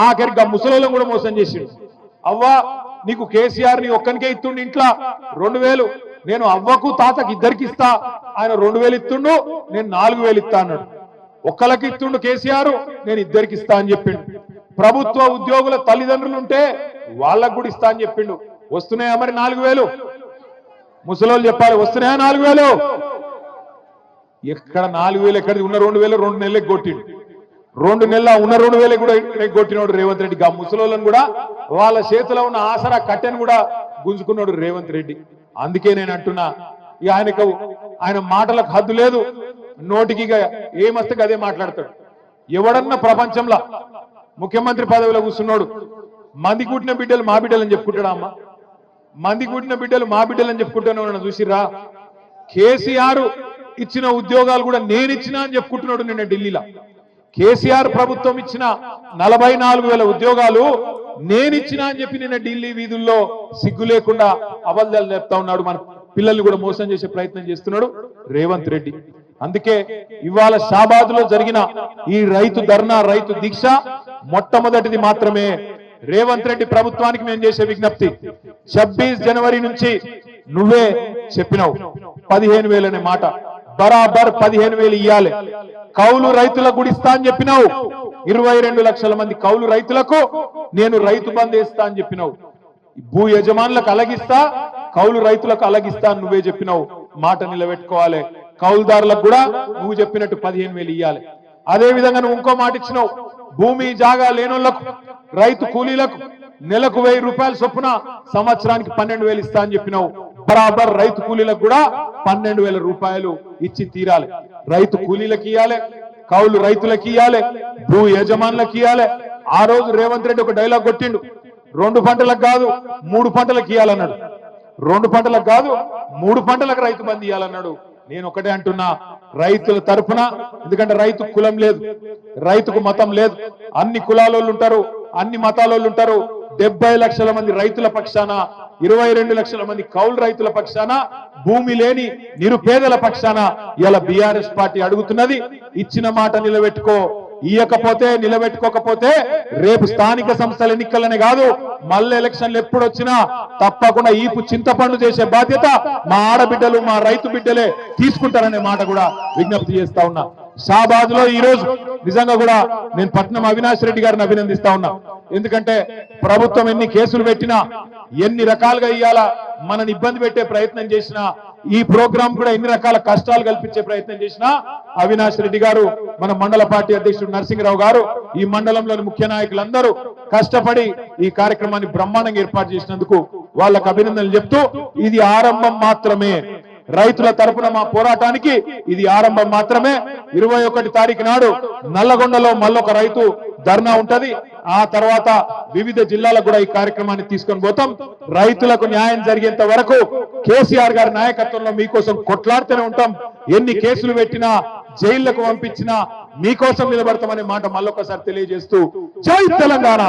ఆఖరికి ముసలోళ్ళం కూడా మోసం చేసిండు. అవ్వా నీకు కేసీఆర్ ని ఒక్కనికే ఇస్తుండు ఇంట్లో 2000, నేను అవ్వకు తాతకి ఇద్దరికి ఇస్తా, ఆయన 2000 ఇస్తుండు, నేను 4000 ఇస్తా అన్నాడు. ఒక్కలకి ఇస్తుండు కేసీఆర్, నేను ఇద్దరికి ఇస్తా అని చెప్పిండు. ప్రభుత్వ ఉద్యోగుల తల్లిదండ్రులు ఉంటే వాళ్ళకు కూడా ఇస్తా అని చెప్పిండు. వస్తున్నాయా మరి 4000? ముసలోళ్ళు చెప్పాలి, వస్తున్నాయా 4000? ఎక్కడ 4000 ఎక్కడిది? ఉన్న 2000 2 నెలలకు కొట్టిండు. 2 నెలల ఉన్న 2000 కూడా కొట్టినాడు రేవంత్ రెడ్డి. ఆ ముసలోళ్ళను కూడా వాళ్ళ చేతిలో ఉన్న ఆసరా కట్టెను కూడా గుంజుకున్నాడు రేవంత్ రెడ్డి. అందుకే నేను అంటున్నా, ఇక ఆయన మాటలకు హద్దు లేదు, నోటికి ఏమస్తే అదే మాట్లాడతాడు. ఎవడన్నా ప్రపంచంలో ముఖ్యమంత్రి పదవిలో కూర్చున్నాడు మంది కూటిన బిడ్డలు మా బిడ్డలు అని చెప్పుకుంటాడా అమ్మ? మంది కూటిన బిడ్డలు మా బిడ్డలు అని చెప్పుకుంటాను చూసిరా? కేసీఆర్ ఇచ్చిన ఉద్యోగాలు కూడా నేను ఇచ్చినా అని చెప్పుకుంటున్నాడు నిన్న ఢిల్లీలో. కేసీఆర్ ప్రభుత్వం ఇచ్చిన 44,000 ఉద్యోగాలు నేనిచ్చినా అని చెప్పి నిన్న ఢిల్లీ వీధుల్లో సిగ్గు లేకుండా అబద్ధాలు చెప్తా ఉన్నాడు. మన పిల్లల్ని కూడా మోసం చేసే ప్రయత్నం చేస్తున్నాడు రేవంత్ రెడ్డి. అందుకే ఇవాళ షాబాద్ లో జరిగిన ఈ రైతు ధర్నా, రైతు దీక్ష మొట్టమొదటిది మాత్రమే. రేవంత్ రెడ్డి ప్రభుత్వానికి మేము చేసే విజ్ఞప్తి, 26 జనవరి నుంచి నువ్వే చెప్పినావు 15,000 అనే మాట, బరాబర్ 15,000 ఇయ్యాలి. కౌలు రైతులకు కూడా ఇస్తా అని చెప్పినావు. 22 లక్షల మంది కౌలు రైతులకు నేను రైతు బంధు ఇస్తా అని చెప్పినావు. భూ యజమానులకు అలగిస్తా, కౌలు రైతులకు అలగిస్తా అని నువ్వే చెప్పినావు. మాట నిలబెట్టుకోవాలి. కౌలుదారులకు కూడా నువ్వు చెప్పినట్టు 15,000 ఇయ్యాలి. అదే విధంగా నువ్వు ఇంకో మాట ఇచ్చినావు, భూమి జాగా లేనోళ్లకు, రైతు కూలీలకు నెలకు 1000 రూపాయల చొప్పున సంవత్సరానికి 12,000 ఇస్తా అని చెప్పినావు. బరాబర్ రైతు కూలీలకు కూడా 12,000 రూపాయలు ఇచ్చి తీరాలి. రైతు కూలీలకు ఇయ్యాలి, కౌలు రైతులకు ఇయ్యాలి, భూ యజమానులకు ఇయ్యాలి. ఆ రోజు రేవంత్ రెడ్డి ఒక డైలాగ్ కొట్టిండు, 2 పంటలకు కాదు 3 పంటలకు ఇయ్యాలన్నాడు. 2 పంటలకు కాదు 3 పంటలకు రైతు బంధు ఇయ్యాలన్నాడు. నేను ఒకటే అంటున్నా, రైతుల తరఫున, ఎందుకంటే రైతు కులం లేదు, రైతుకు మతం లేదు, అన్ని కులాలోళ్ళు ఉంటారు, అన్ని మతాలోళ్ళు ఉంటారు. 70 లక్షల మంది రైతుల పక్షాన, 22 లక్షల మంది కౌలు రైతుల పక్షాన, భూమి లేని నిరుపేదల పక్షాన ఇలా బీఆర్ఎస్ పార్టీ అడుగుతున్నది, ఇచ్చిన మాట నిలబెట్టుకో. ఇయ్యకపోతే, నిలబెట్టుకోకపోతే రేపు స్థానిక సంస్థల ఎన్నికలనే కాదు, మళ్ళీ ఎలక్షన్లు ఎప్పుడు వచ్చినా తప్పకుండా ఈపు చింతపండు చేసే బాధ్యత మా ఆడబిడ్డలు, మా రైతు బిడ్డలే తీసుకుంటారనే మాట కూడా విజ్ఞప్తి చేస్తా ఉన్నా. షాబాద్ లో ఈ రోజు నిజంగా కూడా నేను పట్నం అవినాష్ రెడ్డి గారిని అభినందిస్తా ఉన్నా. ఎందుకంటే ప్రభుత్వం ఎన్ని కేసులు పెట్టినా, ఎన్ని రకాలుగా ఇయ్యాలా మనని ఇబ్బంది పెట్టే ప్రయత్నం చేసినా, ఈ ప్రోగ్రాం కూడా ఎన్ని రకాల కష్టాలు కల్పించే ప్రయత్నం చేసినా, అవినాష్ రెడ్డి గారు, మన మండల పార్టీ అధ్యక్షుడు నరసింహరావు గారు, ఈ మండలంలోని ముఖ్య నాయకులందరూ కష్టపడి ఈ కార్యక్రమాన్ని బ్రహ్మాండంగా ఏర్పాటు చేసినందుకు వాళ్ళకు అభినందనలు చెప్తూ, ఇది ఆరంభం మాత్రమే. రైతుల తరపున మా పోరాటానికి ఇది ఆరంభం మాత్రమే. 21 తారీఖు నాడు నల్లగొండలో మళ్ళొక రైతు ధర్నా ఉంటది. ఆ తర్వాత వివిధ జిల్లాలకు కూడా ఈ కార్యక్రమాన్ని తీసుకొని పోతాం. రైతులకు న్యాయం జరిగేంత వరకు కేసీఆర్ గారి నాయకత్వంలో మీకోసం కొట్లాడుతూనే ఉంటాం. ఎన్ని కేసులు పెట్టినా, జైళ్లకు పంపించినా మీకోసం నిలబడతామనే మాట మళ్ళొకసారి తెలియజేస్తూ, జై తెలంగాణ.